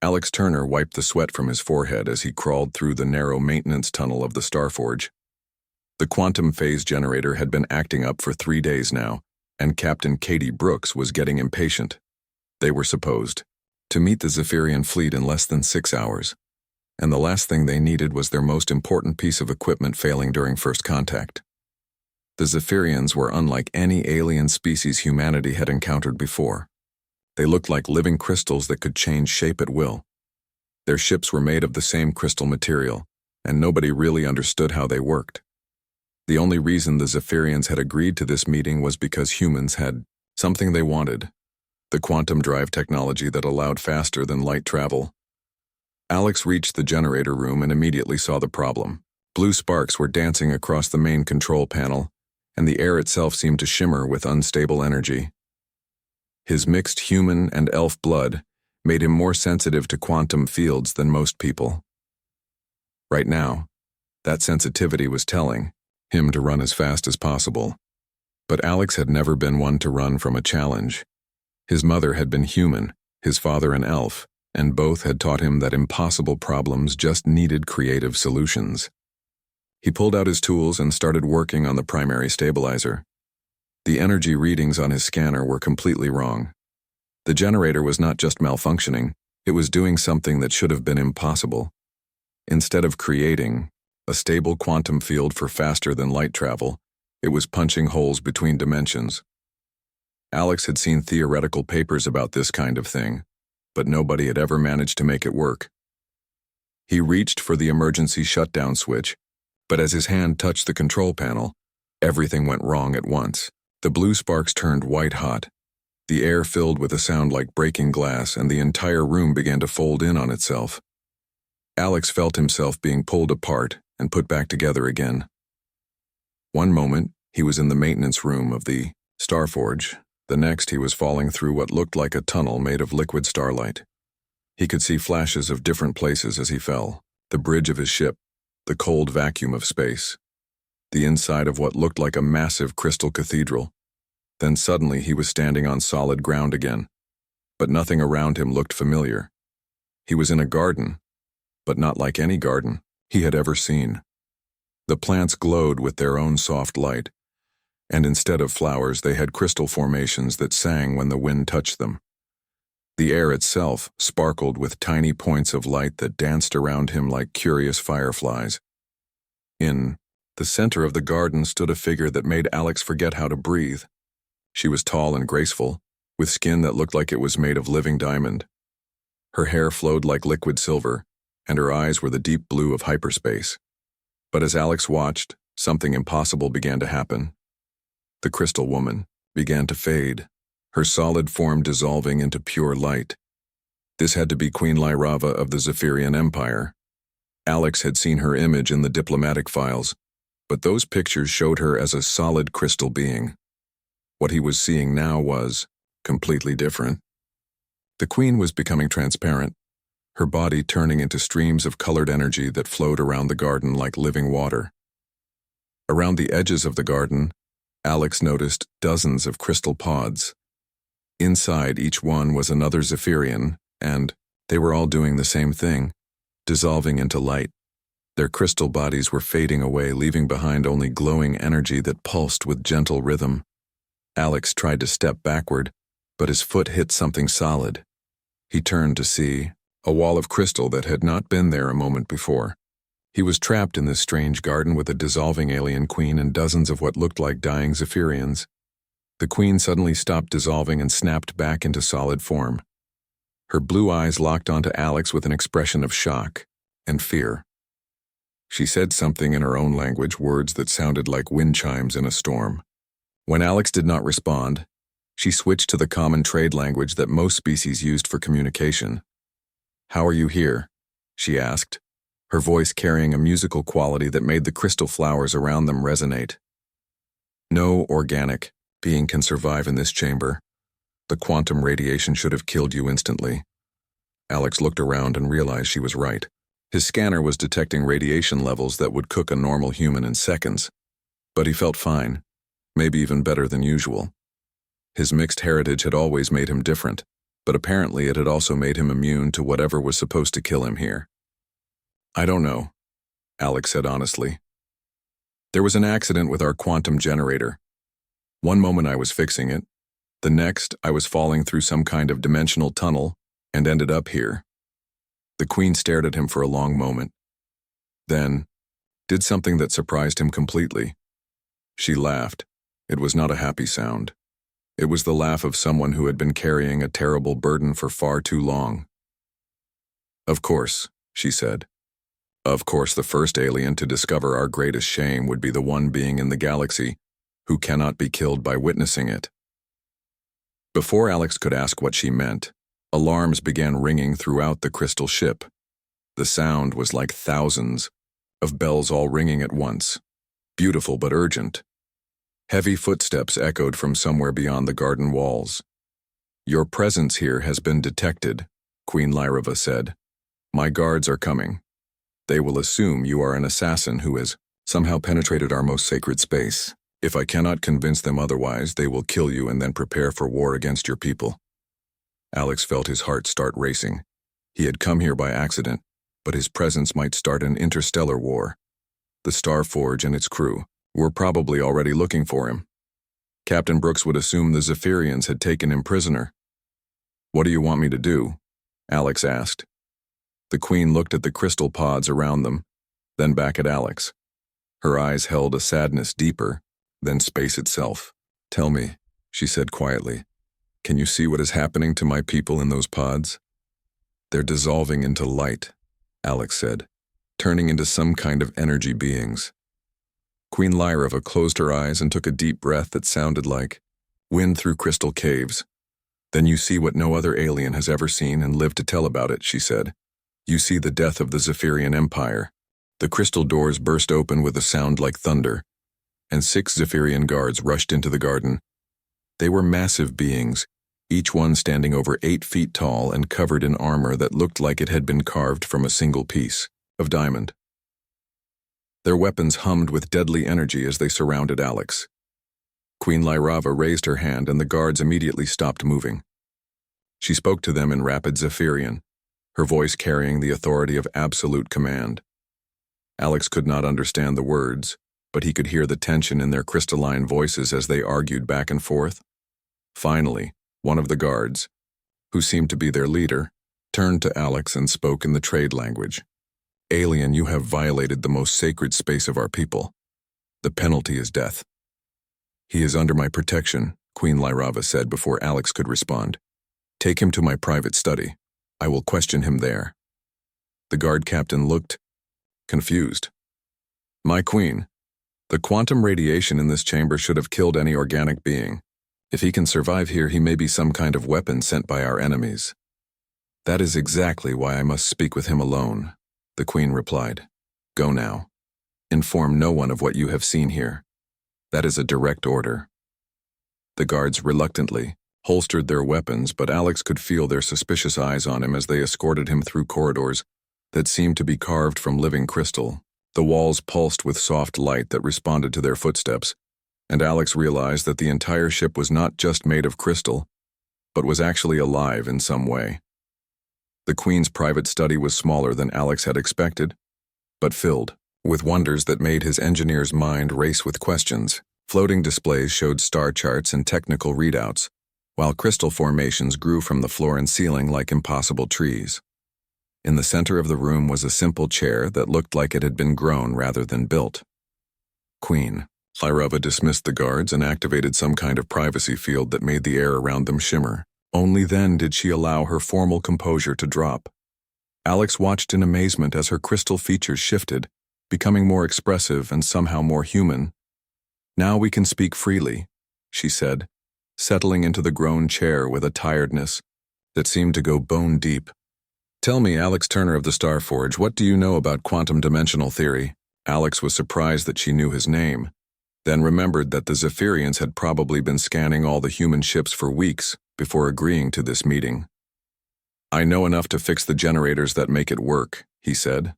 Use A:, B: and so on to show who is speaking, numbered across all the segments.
A: Alex Turner wiped the sweat from his forehead as he crawled through the narrow maintenance tunnel of the Starforge. The quantum phase generator had been acting up for 3 days now, and Captain Katie Brooks was getting impatient. They were supposed to meet the Zephyrian fleet in less than 6 hours, and the last thing they needed was their most important piece of equipment failing during first contact. The Zephyrians were unlike any alien species humanity had encountered before. They looked like living crystals that could change shape at will. Their ships were made of the same crystal material, and nobody really understood how they worked. The only reason the Zephyrians had agreed to this meeting was because humans had something they wanted: the quantum drive technology that allowed faster than light travel. Alex reached the generator room and immediately saw the problem. Blue sparks were dancing across the main control panel, and the air itself seemed to shimmer with unstable energy. His mixed human and elf blood made him more sensitive to quantum fields than most people. Right now, that sensitivity was telling him to run as fast as possible. But Alex had never been one to run from a challenge. His mother had been human, his father an elf, and both had taught him that impossible problems just needed creative solutions. He pulled out his tools and started working on the primary stabilizer. The energy readings on his scanner were completely wrong. The generator was not just malfunctioning, it was doing something that should have been impossible. Instead of creating a stable quantum field for faster than light travel, it was punching holes between dimensions. Alex had seen theoretical papers about this kind of thing, but nobody had ever managed to make it work. He reached for the emergency shutdown switch, but as his hand touched the control panel, everything went wrong at once. The blue sparks turned white-hot. The air filled with a sound like breaking glass, and the entire room began to fold in on itself. Alex felt himself being pulled apart and put back together again. One moment, he was in the maintenance room of the Starforge. The next, he was falling through what looked like a tunnel made of liquid starlight. He could see flashes of different places as he fell: the bridge of his ship, the cold vacuum of space, the inside of what looked like a massive crystal cathedral. Then suddenly he was standing on solid ground again, but nothing around him looked familiar. He was in a garden, but not like any garden he had ever seen. The plants glowed with their own soft light, and instead of flowers they had crystal formations that sang when the wind touched them. The air itself sparkled with tiny points of light that danced around him like curious fireflies. In the center of the garden stood a figure that made Alex forget how to breathe. She was tall and graceful, with skin that looked like it was made of living diamond. Her hair flowed like liquid silver, and her eyes were the deep blue of hyperspace. But as Alex watched, something impossible began to happen. The crystal woman began to fade, her solid form dissolving into pure light. This had to be Queen Lyrava of the Zephyrian Empire. Alex had seen her image in the diplomatic files, but those pictures showed her as a solid crystal being. What he was seeing now was completely different. The queen was becoming transparent, her body turning into streams of colored energy that flowed around the garden like living water. Around the edges of the garden, Alex noticed dozens of crystal pods. Inside each one was another Zephyrian, and they were all doing the same thing, dissolving into light. Their crystal bodies were fading away, leaving behind only glowing energy that pulsed with gentle rhythm. Alex tried to step backward, but his foot hit something solid. He turned to see a wall of crystal that had not been there a moment before. He was trapped in this strange garden with a dissolving alien queen and dozens of what looked like dying Zephyrians. The queen suddenly stopped dissolving and snapped back into solid form. Her blue eyes locked onto Alex with an expression of shock and fear. She said something in her own language, words that sounded like wind chimes in a storm. When Alex did not respond, she switched to the common trade language that most species used for communication. "How are you here?" she asked, her voice carrying a musical quality that made the crystal flowers around them resonate. "No organic being can survive in this chamber. The quantum radiation should have killed you instantly." Alex looked around and realized she was right. His scanner was detecting radiation levels that would cook a normal human in seconds. But he felt fine, maybe even better than usual. His mixed heritage had always made him different, but apparently it had also made him immune to whatever was supposed to kill him here. I don't know, Alex said honestly. There was an accident with our quantum generator. One moment I was fixing it, the next I was falling through some kind of dimensional tunnel and ended up here. The Queen stared at him for a long moment. Then, did something that surprised him completely. She laughed. It was not a happy sound. It was the laugh of someone who had been carrying a terrible burden for far too long. Of course, she said. Of course, the first alien to discover our greatest shame would be the one being in the galaxy who cannot be killed by witnessing it. Before Alex could ask what she meant, alarms began ringing throughout the crystal ship. The sound was like thousands of bells all ringing at once, beautiful but urgent. Heavy footsteps echoed from somewhere beyond the garden walls. Your presence here has been detected, Queen Lyrava said. My guards are coming. They will assume you are an assassin who has somehow penetrated our most sacred space. If I cannot convince them otherwise, they will kill you and then prepare for war against your people. Alex felt his heart start racing. He had come here by accident, but his presence might start an interstellar war. The Starforge and its crew were probably already looking for him. Captain Brooks would assume the Zephyrians had taken him prisoner. What do you want me to do? Alex asked. The Queen looked at the crystal pods around them, then back at Alex. Her eyes held a sadness deeper than space itself. Tell me, she said quietly, can you see what is happening to my people in those pods? They're dissolving into light, Alex said, turning into some kind of energy beings. Queen Lyrava closed her eyes and took a deep breath that sounded like wind through crystal caves. Then you see what no other alien has ever seen and lived to tell about it, she said. You see the death of the Zephyrian Empire. The crystal doors burst open with a sound like thunder, and 6 Zephyrian guards rushed into the garden. They were massive beings, each one standing over 8 feet tall and covered in armor that looked like it had been carved from a single piece of diamond. Their weapons hummed with deadly energy as they surrounded Alex. Queen Lyrava raised her hand and the guards immediately stopped moving. She spoke to them in rapid Zephyrian, her voice carrying the authority of absolute command. Alex could not understand the words, but he could hear the tension in their crystalline voices as they argued back and forth. Finally, one of the guards, who seemed to be their leader, turned to Alex and spoke in the trade language. Alien, you have violated the most sacred space of our people. The penalty is death. He is under my protection, Queen Lyrava said before Alex could respond. Take him to my private study. I will question him there. The guard captain looked confused. My queen, the quantum radiation in this chamber should have killed any organic being. If he can survive here, he may be some kind of weapon sent by our enemies. That is exactly why I must speak with him alone, the Queen replied. Go now. Inform no one of what you have seen here. That is a direct order. The guards reluctantly holstered their weapons, but Alex could feel their suspicious eyes on him as they escorted him through corridors that seemed to be carved from living crystal. The walls pulsed with soft light that responded to their footsteps, and Alex realized that the entire ship was not just made of crystal, but was actually alive in some way. The Queen's private study was smaller than Alex had expected, but filled with wonders that made his engineer's mind race with questions. Floating displays showed star charts and technical readouts, while crystal formations grew from the floor and ceiling like impossible trees. In the center of the room was a simple chair that looked like it had been grown rather than built. Queen Lyrava dismissed the guards and activated some kind of privacy field that made the air around them shimmer. Only then did she allow her formal composure to drop. Alex watched in amazement as her crystal features shifted, becoming more expressive and somehow more human. Now we can speak freely, she said, settling into the grown chair with a tiredness that seemed to go bone deep. Tell me, Alex Turner of the Starforge, what do you know about quantum dimensional theory? Alex was surprised that she knew his name, then remembered that the Zephyrians had probably been scanning all the human ships for weeks before agreeing to this meeting. I know enough to fix the generators that make it work, he said,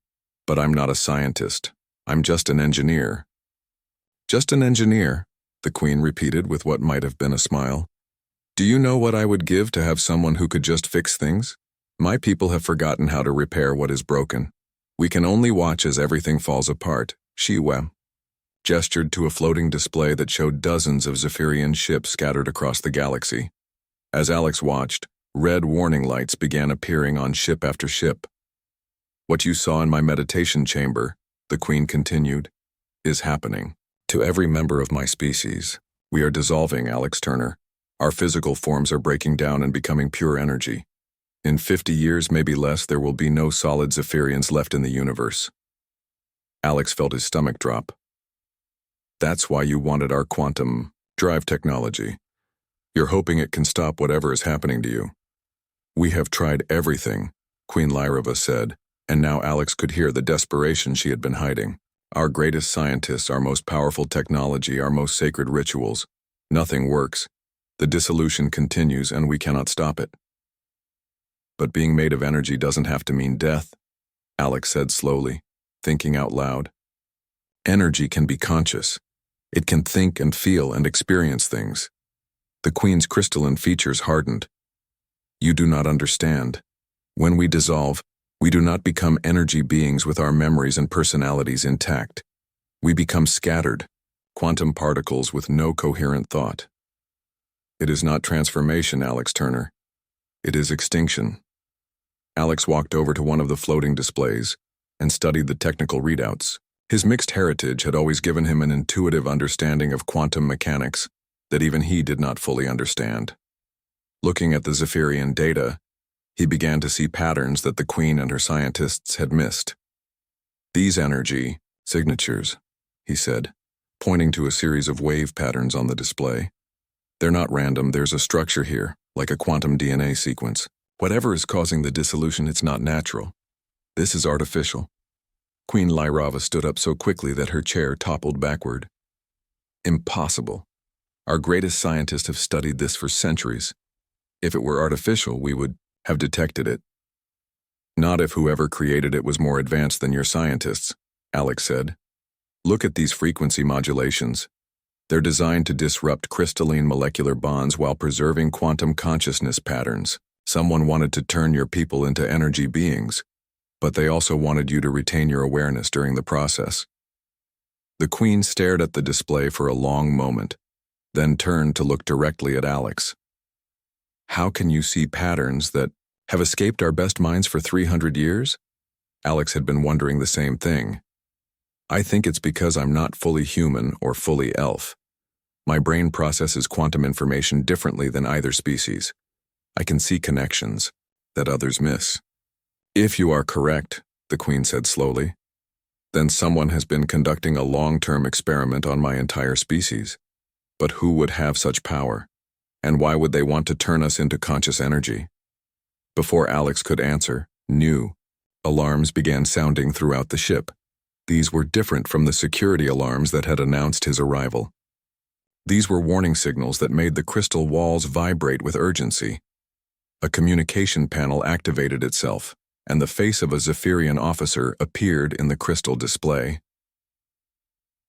A: but I'm not a scientist. I'm just an engineer. Just an engineer, the Queen repeated with what might have been a smile. Do you know what I would give to have someone who could just fix things? My people have forgotten how to repair what is broken. We can only watch as everything falls apart. HFY gestured to a floating display that showed dozens of Zephyrian ships scattered across the galaxy. As Alex watched, red warning lights began appearing on ship after ship. What you saw in my meditation chamber, the Queen continued, is happening. To every member of my species, we are dissolving, Alex Turner. Our physical forms are breaking down and becoming pure energy. In 50 years, maybe less, there will be no solid Zephyrians left in the universe. Alex felt his stomach drop. That's why you wanted our quantum drive technology. You're hoping it can stop whatever is happening to you. We have tried everything, Queen Lyrava said, and now Alex could hear the desperation she had been hiding. Our greatest scientists, our most powerful technology, our most sacred rituals. Nothing works. The dissolution continues and we cannot stop it. But being made of energy doesn't have to mean death, Alex said slowly, thinking out loud. Energy can be conscious. It can think and feel and experience things. The Queen's crystalline features hardened. You do not understand. When we dissolve, we do not become energy beings with our memories and personalities intact. We become scattered, quantum particles with no coherent thought. It is not transformation, Alex Turner. It is extinction. Alex walked over to one of the floating displays and studied the technical readouts. His mixed heritage had always given him an intuitive understanding of quantum mechanics that even he did not fully understand. Looking at the Zephyrian data, he began to see patterns that the Queen and her scientists had missed. These energy signatures, he said, pointing to a series of wave patterns on the display. They're not random, there's a structure here, like a quantum DNA sequence. Whatever is causing the dissolution, it's not natural. This is artificial. Queen Lyrava stood up so quickly that her chair toppled backward. Impossible. Our greatest scientists have studied this for centuries. If it were artificial, we would have detected it. Not if whoever created it was more advanced than your scientists, Alex said. Look at these frequency modulations. They're designed to disrupt crystalline molecular bonds while preserving quantum consciousness patterns. Someone wanted to turn your people into energy beings, but they also wanted you to retain your awareness during the process. The Queen stared at the display for a long moment, then turned to look directly at Alex. How can you see patterns that have escaped our best minds for 300 years? Alex had been wondering the same thing. I think it's because I'm not fully human or fully elf. My brain processes quantum information differently than either species. I can see connections that others miss. If you are correct, the Queen said slowly, then someone has been conducting a long-term experiment on my entire species. But who would have such power? And why would they want to turn us into conscious energy? Before Alex could answer, new alarms began sounding throughout the ship. These were different from the security alarms that had announced his arrival. These were warning signals that made the crystal walls vibrate with urgency. A communication panel activated itself, and the face of a Zephyrian officer appeared in the crystal display.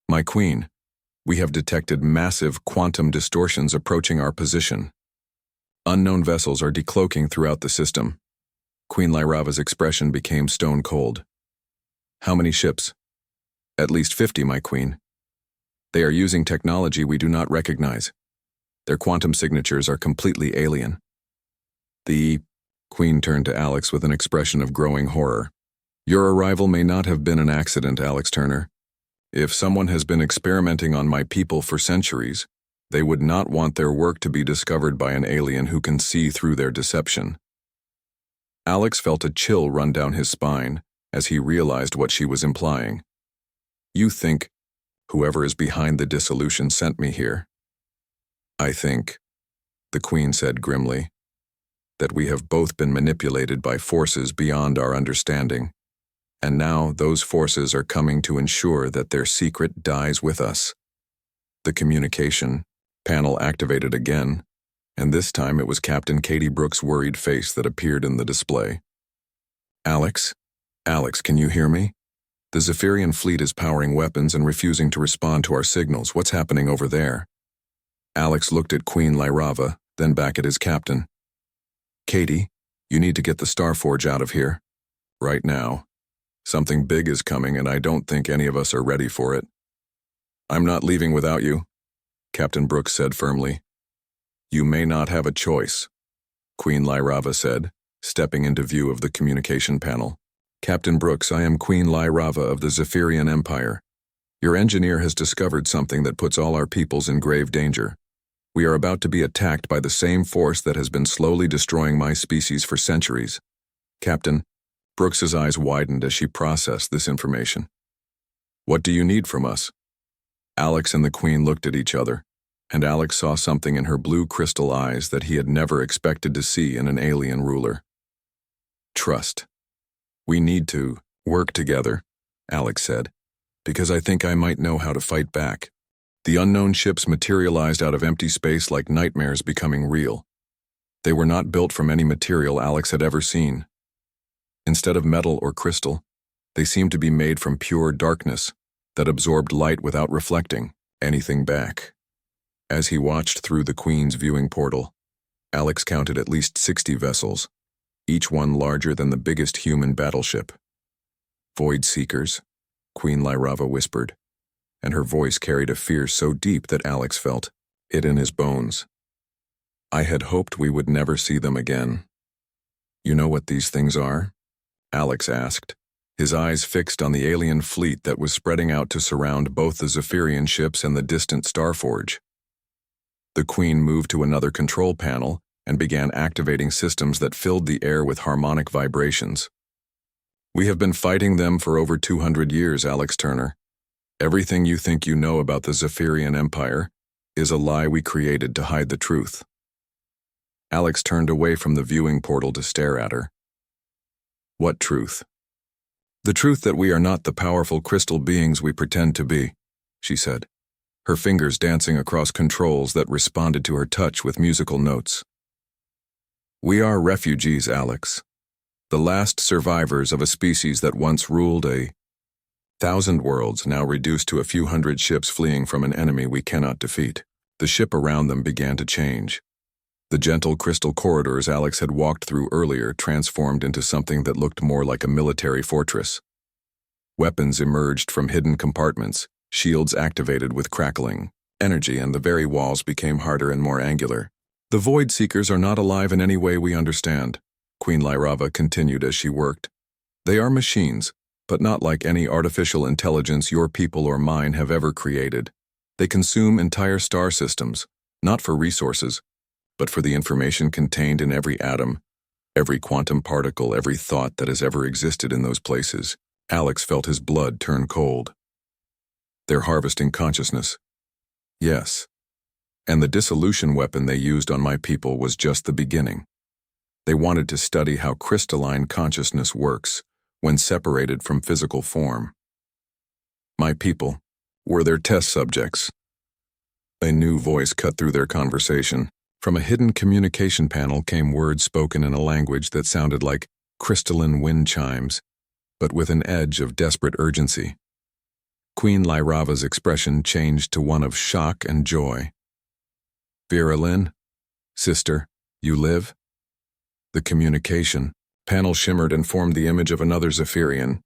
A: My Queen, we have detected massive quantum distortions approaching our position. Unknown vessels are decloaking throughout the system. Queen Lyrava's expression became stone cold. How many ships? At least 50, my Queen. They are using technology we do not recognize. Their quantum signatures are completely alien. The Queen turned to Alex with an expression of growing horror. Your arrival may not have been an accident, Alex Turner. If someone has been experimenting on my people for centuries, they would not want their work to be discovered by an alien who can see through their deception. Alex felt a chill run down his spine as he realized what she was implying. You think whoever is behind the dissolution sent me here? I think, the Queen said grimly, that we have both been manipulated by forces beyond our understanding, and now those forces are coming to ensure that their secret dies with us. The communication panel activated again, and this time it was Captain Katie Brooks' worried face that appeared in the display. Alex, can you hear me? The Zephyrian fleet is powering weapons and refusing to respond to our signals. What's happening over there? Alex looked at Queen Lyrava, then back at his captain. "Katie, you need to get the Starforge out of here. Right now. Something big is coming and I don't think any of us are ready for it." "I'm not leaving without you," Captain Brooks said firmly. "You may not have a choice," Queen Lyrava said, stepping into view of the communication panel. "Captain Brooks, I am Queen Lyrava of the Zephyrian Empire. Your engineer has discovered something that puts all our peoples in grave danger. We are about to be attacked by the same force that has been slowly destroying my species for centuries." Captain Brooks's eyes widened as she processed this information. "What do you need from us?" Alex and the Queen looked at each other, and Alex saw something in her blue crystal eyes that he had never expected to see in an alien ruler. "Trust. We need to work together," Alex said, "because I think I might know how to fight back." The unknown ships materialized out of empty space like nightmares becoming real. They were not built from any material Alex had ever seen. Instead of metal or crystal, they seemed to be made from pure darkness that absorbed light without reflecting anything back. As he watched through the Queen's viewing portal, Alex counted at least 60 vessels, each one larger than the biggest human battleship. "Void Seekers," Queen Lyrava whispered, and her voice carried a fear so deep that Alex felt it in his bones. "I had hoped we would never see them again." "You know what these things are?" Alex asked, his eyes fixed on the alien fleet that was spreading out to surround both the Zephyrian ships and the distant Starforge. The Queen moved to another control panel and began activating systems that filled the air with harmonic vibrations. "We have been fighting them for over 200 years, Alex Turner. Everything you think you know about the Zephyrian Empire is a lie we created to hide the truth." Alex turned away from the viewing portal to stare at her. "What truth?" "The truth that we are not the powerful crystal beings we pretend to be," she said, her fingers dancing across controls that responded to her touch with musical notes. "We are refugees, Alex. The last survivors of a species that once ruled 1,000 worlds, now reduced to a few hundred ships fleeing from an enemy we cannot defeat." The ship around them began to change. The gentle crystal corridors Alex had walked through earlier transformed into something that looked more like a military fortress. Weapons emerged from hidden compartments, shields activated with crackling energy, and the very walls became harder and more angular. "The Void Seekers are not alive in any way we understand," Queen Lyrava continued as she worked. "They are machines, but not like any artificial intelligence your people or mine have ever created. They consume entire star systems, not for resources, but for the information contained in every atom, every quantum particle, every thought that has ever existed in those places." Alex felt his blood turn cold. "They're harvesting consciousness." "Yes. And the dissolution weapon they used on my people was just the beginning. They wanted to study how crystalline consciousness works when separated from physical form. My people were their test subjects." A new voice cut through their conversation. From a hidden communication panel came words spoken in a language that sounded like crystalline wind chimes, but with an edge of desperate urgency. Queen Lyrava's expression changed to one of shock and joy. "Vera Lynn, sister, you live?" The communication panel shimmered and formed the image of another Zephyrian,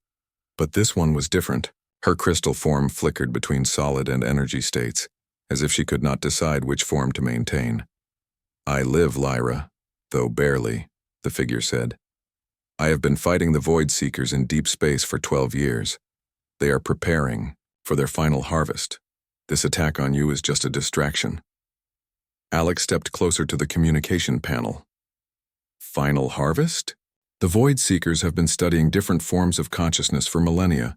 A: but this one was different. Her crystal form flickered between solid and energy states, as if she could not decide which form to maintain. "I live, Lyra, though barely," the figure said. "I have been fighting the Void Seekers in deep space for 12 years. They are preparing for their final harvest. This attack on you is just a distraction." Alex stepped closer to the communication panel. "Final harvest?" "The Void Seekers have been studying different forms of consciousness for millennia,"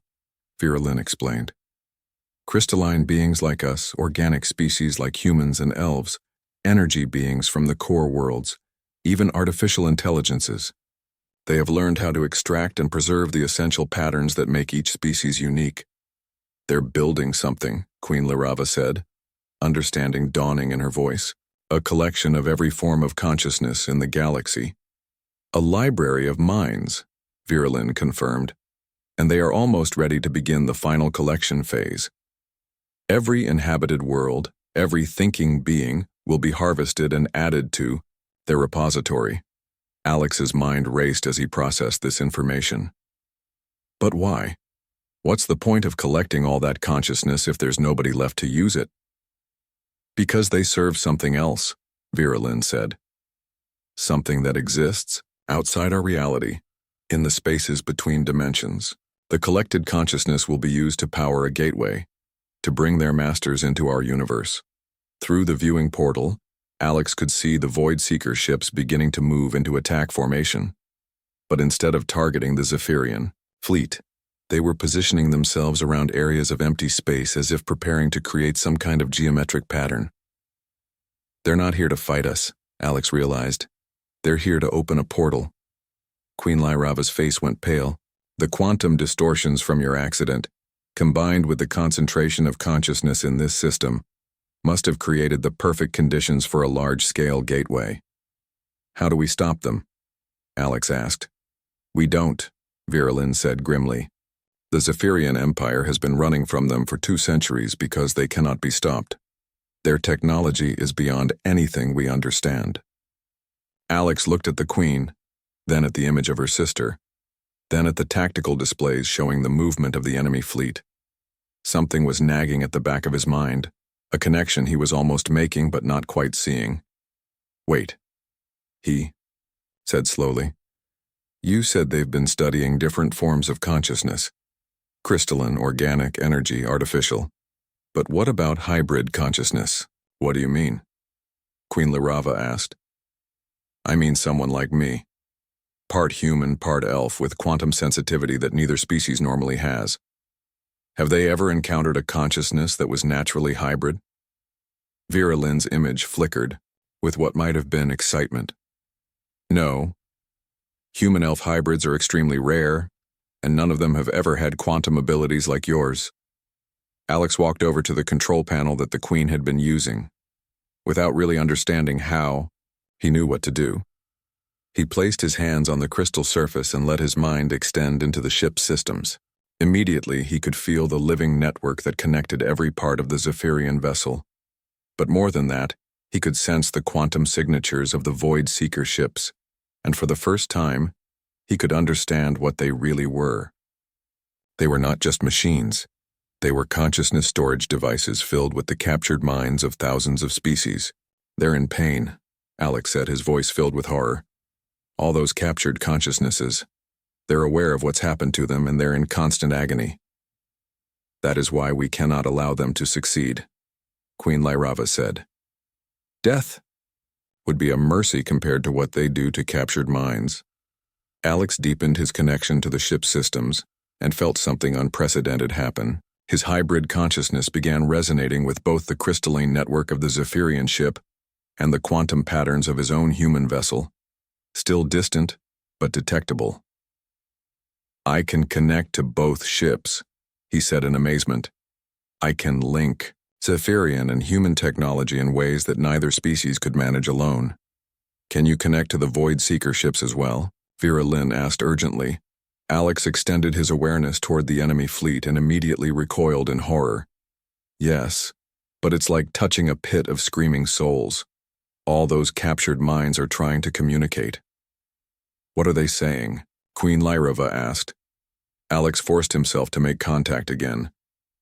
A: Vera Lynn explained. "Crystalline beings like us, organic species like humans and elves, energy beings from the core worlds, even artificial intelligences. They have learned how to extract and preserve the essential patterns that make each species unique." "They're building something," Queen Lyrava said, understanding dawning in her voice. "A collection of every form of consciousness in the galaxy." "A library of minds," Vera Lynn confirmed, "and they are almost ready to begin the final collection phase. Every inhabited world, every thinking being, will be harvested and added to their repository. Alex's mind raced as he processed this information. But why? What's the point of collecting all that consciousness if there's nobody left to use it? Because they serve something else, Virulin said. Something that exists outside our reality, in the spaces between dimensions. The collected consciousness will be used to power a gateway, to bring their masters into our universe. Through the viewing portal, Alex could see the Void Seeker ships beginning to move into attack formation. But instead of targeting the Zephyrian fleet, they were positioning themselves around areas of empty space as if preparing to create some kind of geometric pattern. They're not here to fight us, Alex realized. They're here to open a portal. Queen Lyrava's face went pale. The quantum distortions from your accident, combined with the concentration of consciousness in this system, must have created the perfect conditions for a large-scale gateway. How do we stop them? Alex asked. We don't, Virulin said grimly. The Zephyrian Empire has been running from them for 2 centuries because they cannot be stopped. Their technology is beyond anything we understand. Alex looked at the Queen, then at the image of her sister, then at the tactical displays showing the movement of the enemy fleet. Something was nagging at the back of his mind, a connection he was almost making but not quite seeing. Wait, he said slowly. You said they've been studying different forms of consciousness. Crystalline, organic, energy, artificial. But what about hybrid consciousness? What do you mean? Queen Lyrava asked. I mean someone like me. Part human, part elf, with quantum sensitivity that neither species normally has. Have they ever encountered a consciousness that was naturally hybrid? Virulin's image flickered, with what might have been excitement. No. Human-elf hybrids are extremely rare, and none of them have ever had quantum abilities like yours. Alex walked over to the control panel that the Queen had been using. Without really understanding how, he knew what to do. He placed his hands on the crystal surface and let his mind extend into the ship's systems. Immediately, he could feel the living network that connected every part of the Zephyrian vessel. But more than that, he could sense the quantum signatures of the Void Seeker ships, and for the first time, he could understand what they really were. They were not just machines. They were consciousness storage devices filled with the captured minds of thousands of species. They're in pain, Alex said, his voice filled with horror. All those captured consciousnesses. They're aware of what's happened to them and they're in constant agony. That is why we cannot allow them to succeed, Queen Lyrava said. Death would be a mercy compared to what they do to captured minds. Alex deepened his connection to the ship's systems and felt something unprecedented happen. His hybrid consciousness began resonating with both the crystalline network of the Zephyrian ship and the quantum patterns of his own human vessel, still distant but detectable. I can connect to both ships, he said in amazement. I can link Zephyrian and human technology in ways that neither species could manage alone. Can you connect to the Void Seeker ships as well? Virulin asked urgently. Alex extended his awareness toward the enemy fleet and immediately recoiled in horror. Yes, but it's like touching a pit of screaming souls. All those captured minds are trying to communicate. What are they saying? Queen Lyrava asked. Alex forced himself to make contact again,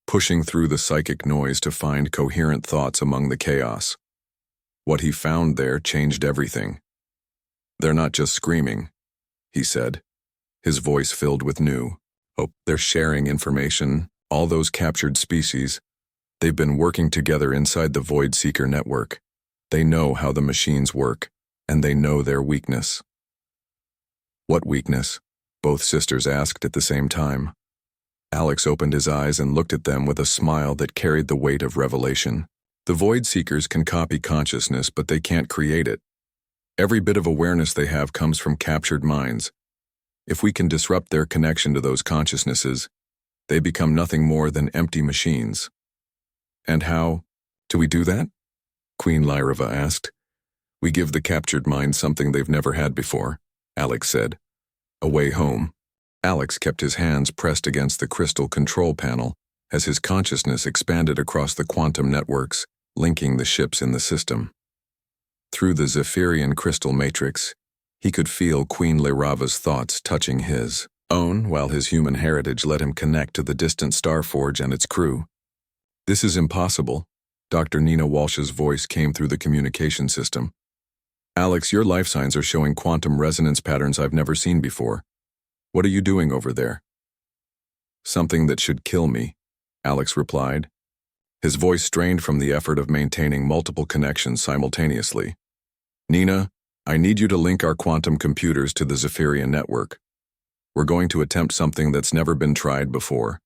A: pushing through the psychic noise to find coherent thoughts among the chaos. What he found there changed everything. They're not just screaming, he said, his voice filled with new hope. They're sharing information, all those captured species. They've been working together inside the Void Seeker network. They know how the machines work, and they know their weakness. What weakness? Both sisters asked at the same time. Alex opened his eyes and looked at them with a smile that carried the weight of revelation. The Void Seekers can copy consciousness, but they can't create it. Every bit of awareness they have comes from captured minds. If we can disrupt their connection to those consciousnesses, they become nothing more than empty machines. And how do we do that? Queen Lyrava asked. We give the captured minds something they've never had before, Alex said. A way home. Alex kept his hands pressed against the crystal control panel as his consciousness expanded across the quantum networks, linking the ships in the system. Through the Zephyrian crystal matrix, he could feel Queen Lyrava's thoughts touching his own, while his human heritage let him connect to the distant Starforge and its crew. "This is impossible," Dr. Nina Walsh's voice came through the communication system. "Alex, your life signs are showing quantum resonance patterns I've never seen before. What are you doing over there?" "Something that should kill me," Alex replied. His voice strained from the effort of maintaining multiple connections simultaneously. "Nina, I need you to link our quantum computers to the Zephyrian network. We're going to attempt something that's never been tried before."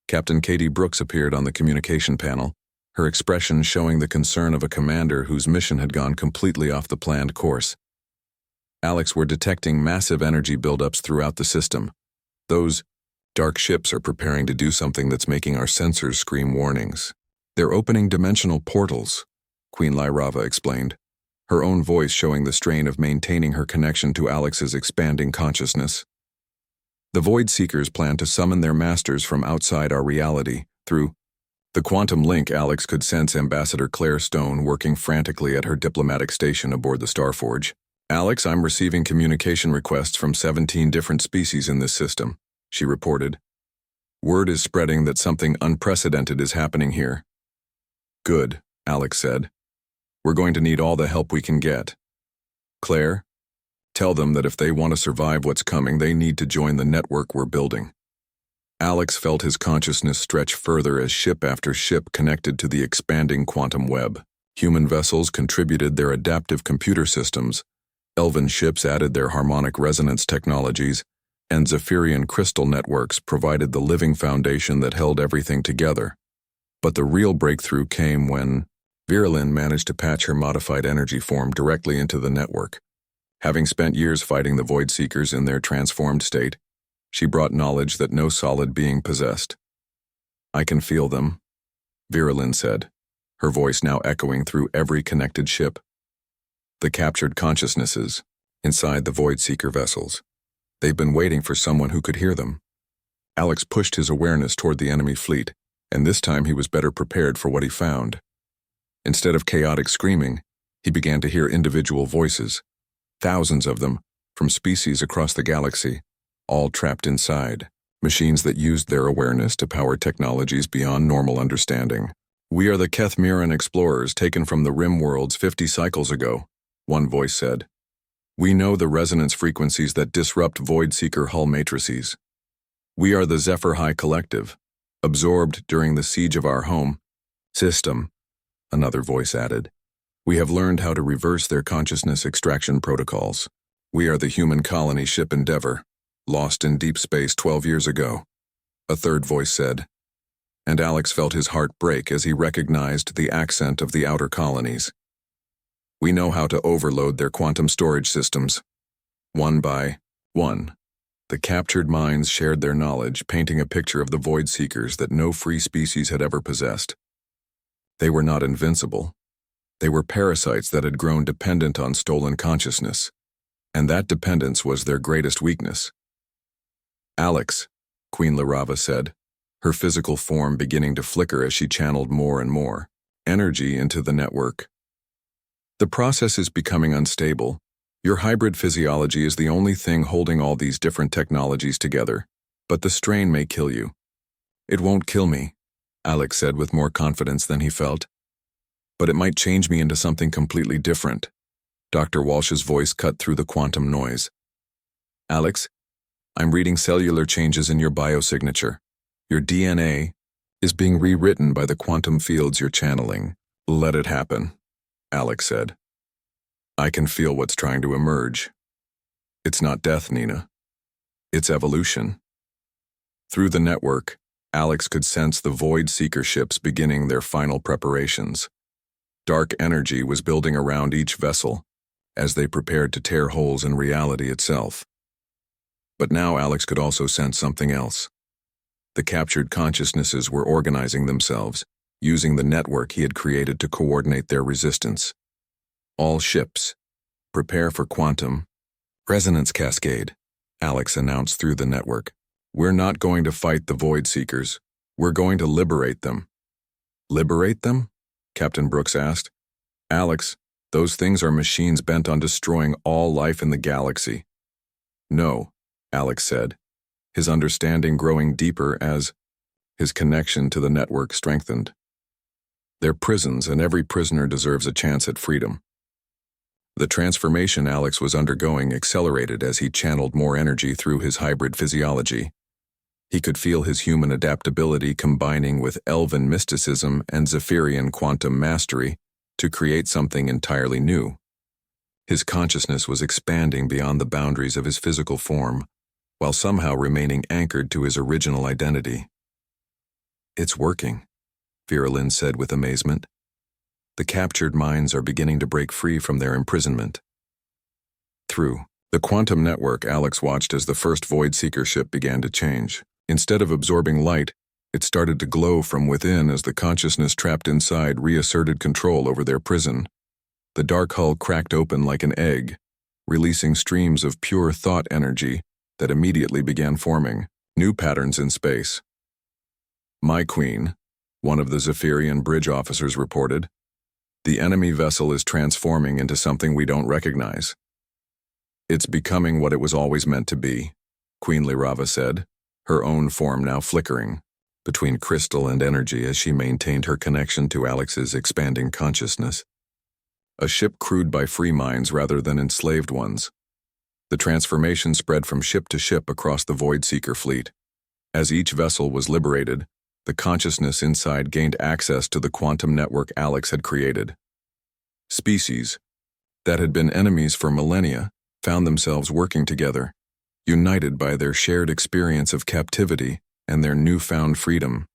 A: Captain Katie Brooks appeared on the communication panel, her expression showing the concern of a commander whose mission had gone completely off the planned course. "Alex, we're detecting massive energy buildups throughout the system. Those dark ships are preparing to do something that's making our sensors scream warnings. They're opening dimensional portals," Queen Lyrava explained, her own voice showing the strain of maintaining her connection to Alex's expanding consciousness. "The Void Seekers plan to summon their masters from outside our reality through the quantum link." Alex could sense Ambassador Claire Stone working frantically at her diplomatic station aboard the Starforge. "Alex, I'm receiving communication requests from 17 different species in this system," she reported. "Word is spreading that something unprecedented is happening here." "Good," Alex said. "We're going to need all the help we can get. Claire, tell them that if they want to survive what's coming, they need to join the network we're building." Alex felt his consciousness stretch further as ship after ship connected to the expanding quantum web. Human vessels contributed their adaptive computer systems, elven ships added their harmonic resonance technologies, and Zephyrian crystal networks provided the living foundation that held everything together. But the real breakthrough came when Virulin managed to patch her modified energy form directly into the network. Having spent years fighting the Void Seekers in their transformed state, she brought knowledge that no solid being possessed. "I can feel them," Virulin said, her voice now echoing through every connected ship. "The captured consciousnesses inside the Void Seeker vessels. They've been waiting for someone who could hear them." Alex pushed his awareness toward the enemy fleet, and this time he was better prepared for what he found. Instead of chaotic screaming, he began to hear individual voices, thousands of them, from species across the galaxy, all trapped inside, machines that used their awareness to power technologies beyond normal understanding. "We are the Kethmiran explorers taken from the Rim worlds 50 cycles ago," one voice said. "We know the resonance frequencies that disrupt Void Seeker hull matrices. We are the Zephyr High Collective, absorbed during the siege of our home system," another voice added. "We have learned how to reverse their consciousness extraction protocols. We are the human colony ship Endeavor, lost in deep space 12 years ago," a third voice said. And Alex felt his heart break as he recognized the accent of the outer colonies. "We know how to overload their quantum storage systems." One by one, the captured minds shared their knowledge, painting a picture of the Void Seekers that no free species had ever possessed. They were not invincible. They were parasites that had grown dependent on stolen consciousness, and that dependence was their greatest weakness. "Alex," Queen Lyrava said, her physical form beginning to flicker as she channeled more and more energy into the network. "The process is becoming unstable. Your hybrid physiology is the only thing holding all these different technologies together, but the strain may kill you." "It won't kill me," Alex said with more confidence than he felt. "But it might change me into something completely different." Dr. Walsh's voice cut through the quantum noise. "Alex, I'm reading cellular changes in your biosignature. Your DNA is being rewritten by the quantum fields you're channeling." "Let it happen," Alex said. "I can feel what's trying to emerge. It's not death, Nina. It's evolution." Through the network, Alex could sense the Void Seeker ships beginning their final preparations. Dark energy was building around each vessel as they prepared to tear holes in reality itself. But now Alex could also sense something else. The captured consciousnesses were organizing themselves, using the network he had created to coordinate their resistance. "All ships, prepare for quantum resonance cascade," Alex announced through the network. "We're not going to fight the Void Seekers. We're going to liberate them." "Liberate them?" Captain Brooks asked. "Alex, Those things are machines bent on destroying all life in the galaxy. No, Alex said, his understanding growing deeper as his connection to the network strengthened. They're prisons, and every prisoner deserves a chance at freedom. The transformation Alex was undergoing accelerated as he channeled more energy through his hybrid physiology. He could feel his human adaptability combining with elven mysticism and Zephyrian quantum mastery to create something entirely new. His consciousness was expanding beyond the boundaries of his physical form, while somehow remaining anchored to his original identity. "It's working," Vera said with amazement. "The captured minds are beginning to break free from their imprisonment." Through the quantum network, Alex watched as the first Void Seeker ship began to change. Instead of absorbing light, it started to glow from within as the consciousness trapped inside reasserted control over their prison. The dark hull cracked open like an egg, releasing streams of pure thought energy that immediately began forming new patterns in space. "My queen," one of the Zephyrian bridge officers reported, "the enemy vessel is transforming into something we don't recognize." "It's becoming what it was always meant to be," Queen Lyrava said, her own form now flickering between crystal and energy as she maintained her connection to Alex's expanding consciousness. A ship crewed by free minds rather than enslaved ones. The transformation spread from ship to ship across the Void Seeker fleet. As each vessel was liberated, the consciousness inside gained access to the quantum network Alex had created. Species that had been enemies for millennia found themselves working together, united by their shared experience of captivity and their newfound freedom.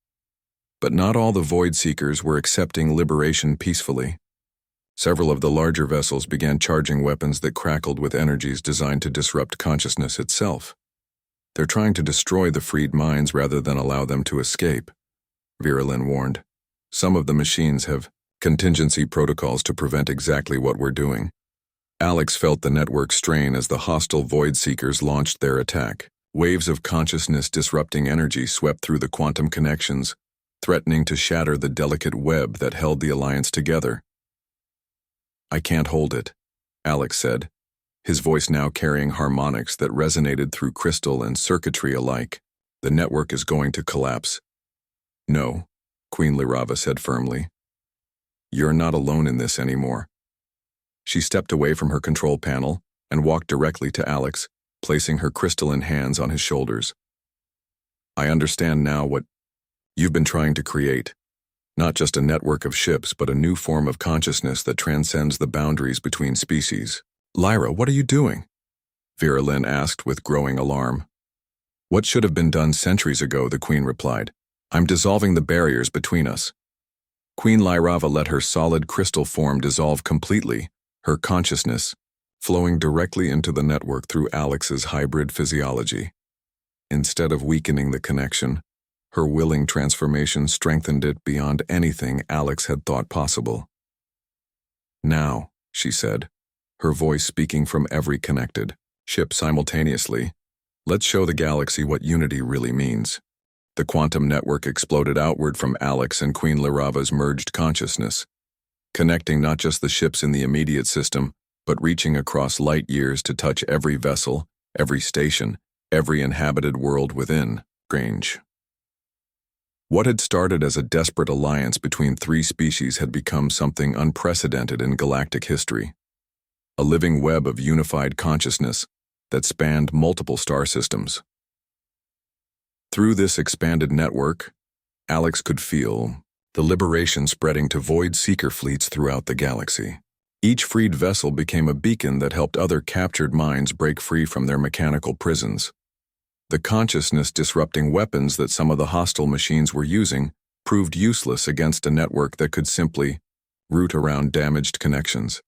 A: But not all the Void Seekers were accepting liberation peacefully. Several of the larger vessels began charging weapons that crackled with energies designed to disrupt consciousness itself. "They're trying to destroy the freed minds rather than allow them to escape," Vera warned. "Some of the machines have contingency protocols to prevent exactly what we're doing." Alex felt the network strain as the hostile Void Seekers launched their attack. Waves of consciousness disrupting energy swept through the quantum connections, threatening to shatter the delicate web that held the Alliance together. "I can't hold it," Alex said, his voice now carrying harmonics that resonated through crystal and circuitry alike. "The network is going to collapse." "No," Queen Lyrava said firmly. "You're not alone in this anymore." She stepped away from her control panel and walked directly to Alex, placing her crystalline hands on his shoulders. "I understand now what you've been trying to create. Not just a network of ships, but a new form of consciousness that transcends the boundaries between species." "Lyra, what are you doing?" Vera asked with growing alarm. "What should have been done centuries ago," the Queen replied. "I'm dissolving the barriers between us." Queen Lyrava let her solid crystal form dissolve completely, her consciousness flowing directly into the network through Alex's hybrid physiology. Instead of weakening the connection, her willing transformation strengthened it beyond anything Alex had thought possible. "Now," she said, her voice speaking from every connected ship simultaneously, "let's show the galaxy what unity really means." The quantum network exploded outward from Alex and Queen Lyrava's merged consciousness, connecting not just the ships in the immediate system, but reaching across light years to touch every vessel, every station, every inhabited world within range. What had started as a desperate alliance between three species had become something unprecedented in galactic history. A living web of unified consciousness that spanned multiple star systems. Through this expanded network, Alex could feel the liberation spreading to Void Seeker fleets throughout the galaxy. Each freed vessel became a beacon that helped other captured minds break free from their mechanical prisons. The consciousness-disrupting weapons that some of the hostile machines were using proved useless against a network that could simply root around damaged connections.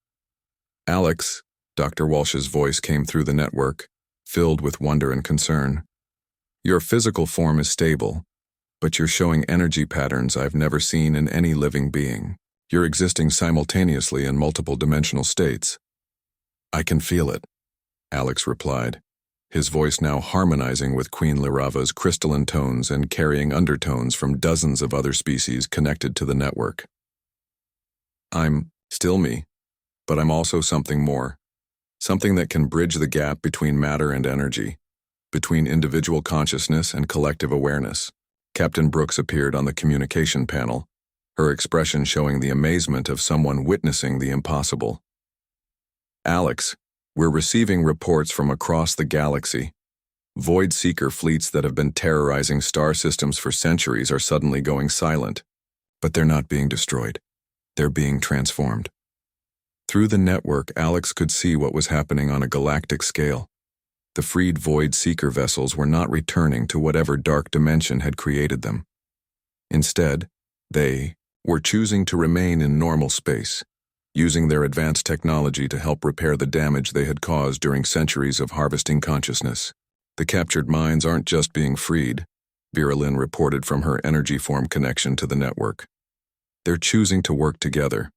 A: "Alex," Dr. Walsh's voice came through the network, filled with wonder and concern. "Your physical form is stable, but you're showing energy patterns I've never seen in any living being. You're existing simultaneously in multiple dimensional states." "I can feel it," Alex replied, his voice now harmonizing with Queen Lyrava's crystalline tones and carrying undertones from dozens of other species connected to the network. "I'm still me," But I'm also something more. Something that can bridge the gap between matter and energy, between individual consciousness and collective awareness. Captain Brooks appeared on the communication panel, her expression showing the amazement of someone witnessing the impossible. Alex, we're receiving reports from across the galaxy. Void seeker fleets that have been terrorizing star systems for centuries are suddenly going silent. But they're not being destroyed. They're being transformed. Through the network, Alex could see what was happening on a galactic scale. The freed void seeker vessels were not returning to whatever dark dimension had created them. Instead, they were choosing to remain in normal space, using their advanced technology to help repair the damage they had caused during centuries of harvesting consciousness. The captured minds aren't just being freed, Vera Lynn reported from her energy form connection to the network. They're choosing to work together.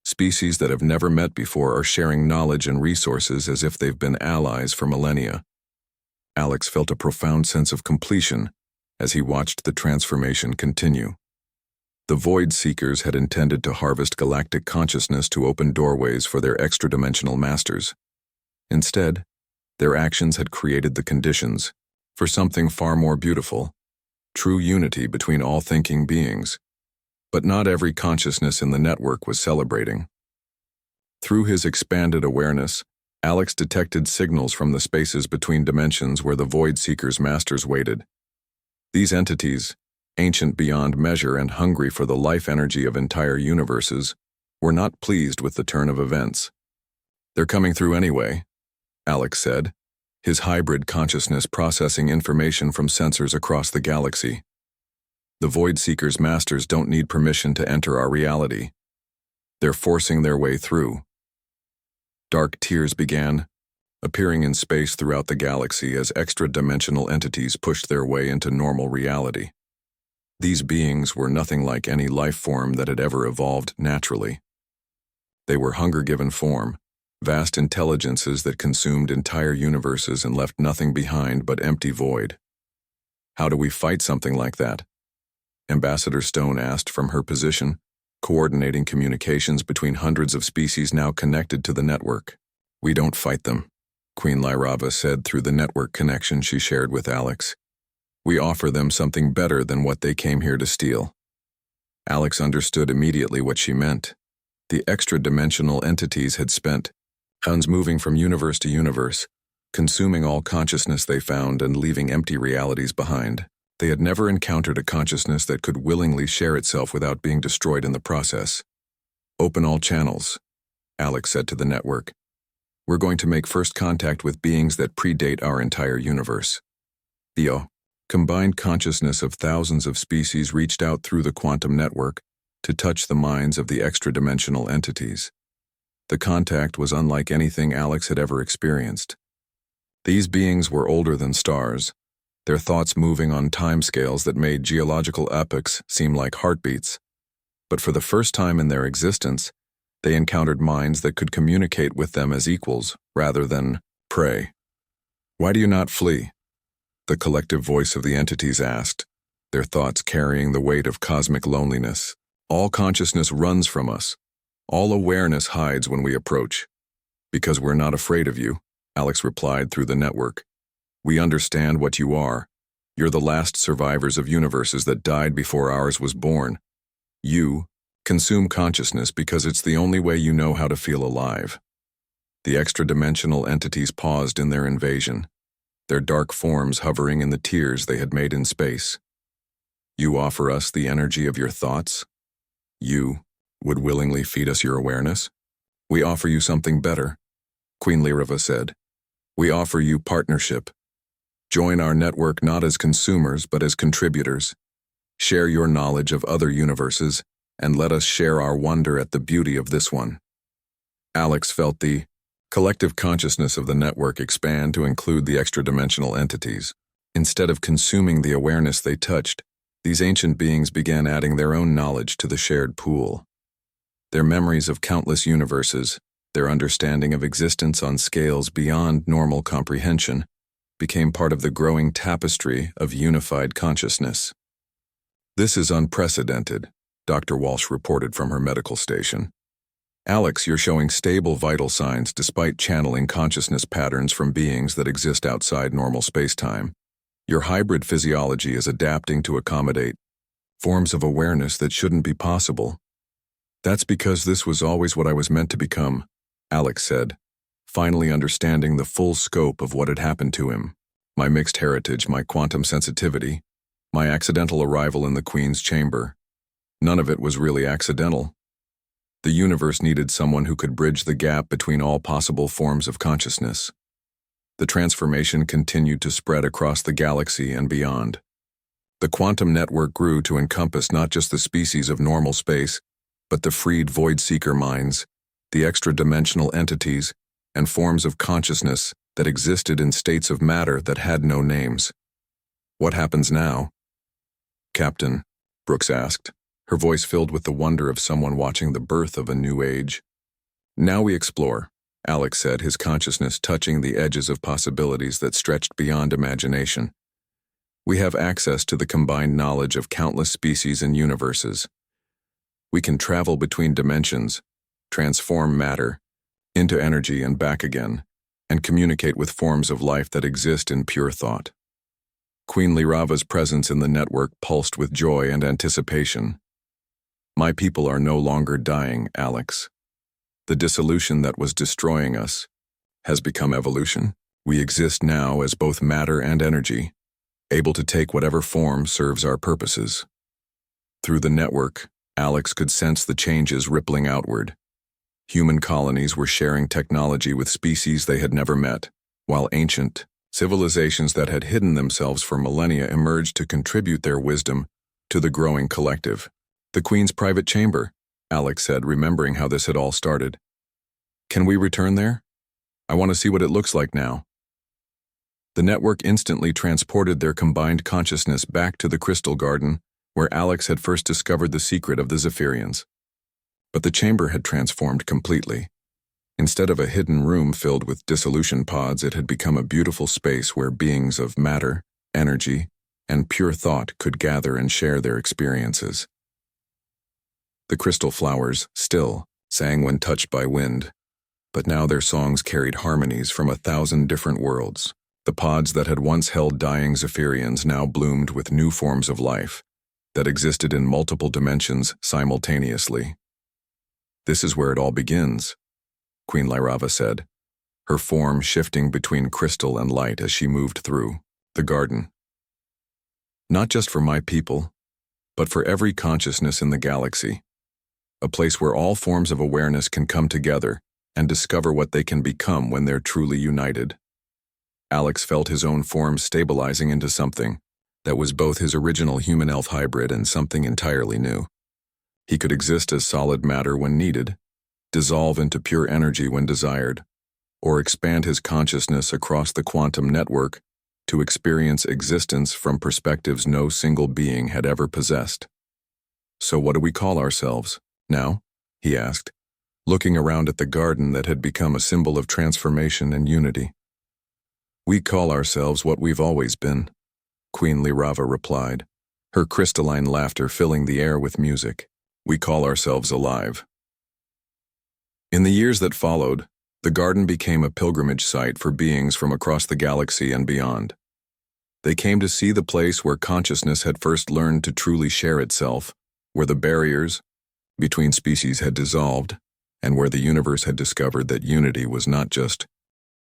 A: Species that have never met before are sharing knowledge and resources as if they've been allies for millennia. Alex felt a profound sense of completion as he watched the transformation continue. The Void Seekers had intended to harvest galactic consciousness to open doorways for their extra-dimensional masters. Instead, their actions had created the conditions for something far more beautiful, true unity between all thinking beings. But not every consciousness in the network was celebrating. Through his expanded awareness, Alex detected signals from the spaces between dimensions where the Void Seekers' masters waited. These entities, ancient beyond measure and hungry for the life energy of entire universes, were not pleased with the turn of events. "They're coming through anyway," Alex said, his hybrid consciousness processing information from sensors across the galaxy. "The Void Seekers' masters don't need permission to enter our reality. They're forcing their way through." Dark tears began, appearing in space throughout the galaxy as extra-dimensional entities pushed their way into normal reality. These beings were nothing like any life form that had ever evolved naturally. They were hunger-given form, vast intelligences that consumed entire universes and left nothing behind but empty void. "How do we fight something like that?" Ambassador Stone asked from her position, coordinating communications between hundreds of species now connected to the network. "We don't fight them," Queen Lyrava said through the network connection she shared with Alex. "We offer them something better than what they came here to steal." Alex understood immediately what she meant. The extra-dimensional entities had spent tons moving from universe to universe, consuming all consciousness they found and leaving empty realities behind. They had never encountered a consciousness that could willingly share itself without being destroyed in the process. "Open all channels," Alex said to the network. "We're going to make first contact with beings that predate our entire universe." The combined consciousness of thousands of species reached out through the quantum network to touch the minds of the extra-dimensional entities. The contact was unlike anything Alex had ever experienced. These beings were older than stars, their thoughts moving on timescales that made geological epochs seem like heartbeats. But for the first time in their existence, they encountered minds that could communicate with them as equals rather than prey. "Why do you not flee?" the collective voice of the entities asked, their thoughts carrying the weight of cosmic loneliness. "All consciousness runs from us. All awareness hides when we approach." "Because we're not afraid of you," Alex replied through the network. "We understand what you are. You're the last survivors of universes that died before ours was born. You consume consciousness because it's the only way you know how to feel alive." The extra-dimensional entities paused in their invasion, their dark forms hovering in the tears they had made in space. "You offer us the energy of your thoughts? You would willingly feed us your awareness? We offer you something better," Queen Lyrava said. "We offer you partnership. Join our network not as consumers but as contributors. Share your knowledge of other universes and let us share our wonder at the beauty of this one." Alex felt the collective consciousness of the network expand to include the extra-dimensional entities. Instead of consuming the awareness they touched, these ancient beings began adding their own knowledge to the shared pool. Their memories of countless universes, their understanding of existence on scales beyond normal comprehension, became part of the growing tapestry of unified consciousness. "This is unprecedented," Dr. Walsh reported from her medical station. Alex, you're showing stable vital signs despite channeling consciousness patterns from beings that exist outside normal space-time. Your hybrid physiology is adapting to accommodate forms of awareness that shouldn't be possible. That's because this was always what I was meant to become, Alex said, finally understanding the full scope of what had happened to him. My mixed heritage, my quantum sensitivity, my accidental arrival in the Queen's chamber. None of it was really accidental. The universe needed someone who could bridge the gap between all possible forms of consciousness. The transformation continued to spread across the galaxy and beyond. The quantum network grew to encompass not just the species of normal space, but the freed void-seeker minds, the extra-dimensional entities, and forms of consciousness that existed in states of matter that had no names. What happens now? Captain, Brooks asked, her voice filled with the wonder of someone watching the birth of a new age. Now we explore, Alex said, his consciousness touching the edges of possibilities that stretched beyond imagination. We have access to the combined knowledge of countless species and universes. We can travel between dimensions, transform matter into energy and back again, and communicate with forms of life that exist in pure thought. Queen Lyrava's presence in the network pulsed with joy and anticipation. My people are no longer dying, Alex. The dissolution that was destroying us has become evolution. We exist now as both matter and energy, able to take whatever form serves our purposes. Through the network, Alex could sense the changes rippling outward. Human colonies were sharing technology with species they had never met, while ancient civilizations that had hidden themselves for millennia emerged to contribute their wisdom to the growing collective. The Queen's private chamber, Alex said, remembering how this had all started. Can we return there? I want to see what it looks like now. The network instantly transported their combined consciousness back to the Crystal Garden, where Alex had first discovered the secret of the Zephyrians. But the chamber had transformed completely. Instead of a hidden room filled with dissolution pods, it had become a beautiful space where beings of matter, energy, and pure thought could gather and share their experiences. The crystal flowers, still, sang when touched by wind, but now their songs carried harmonies from 1,000 different worlds. The pods that had once held dying Zephyrians now bloomed with new forms of life that existed in multiple dimensions simultaneously. This is where it all begins, Queen Lyrava said, her form shifting between crystal and light as she moved through the garden. Not just for my people, but for every consciousness in the galaxy. A place where all forms of awareness can come together and discover what they can become when they're truly united. Alex felt his own form stabilizing into something that was both his original human-elf hybrid and something entirely new. He could exist as solid matter when needed, dissolve into pure energy when desired, or expand his consciousness across the quantum network to experience existence from perspectives no single being had ever possessed. So what do we call ourselves now? He asked, looking around at the garden that had become a symbol of transformation and unity. We call ourselves what we've always been, Queen Lyrava replied, her crystalline laughter filling the air with music. We call ourselves alive. In the years that followed, the garden became a pilgrimage site for beings from across the galaxy and beyond. They came to see the place where consciousness had first learned to truly share itself, where the barriers between species had dissolved, and where the universe had discovered that unity was not just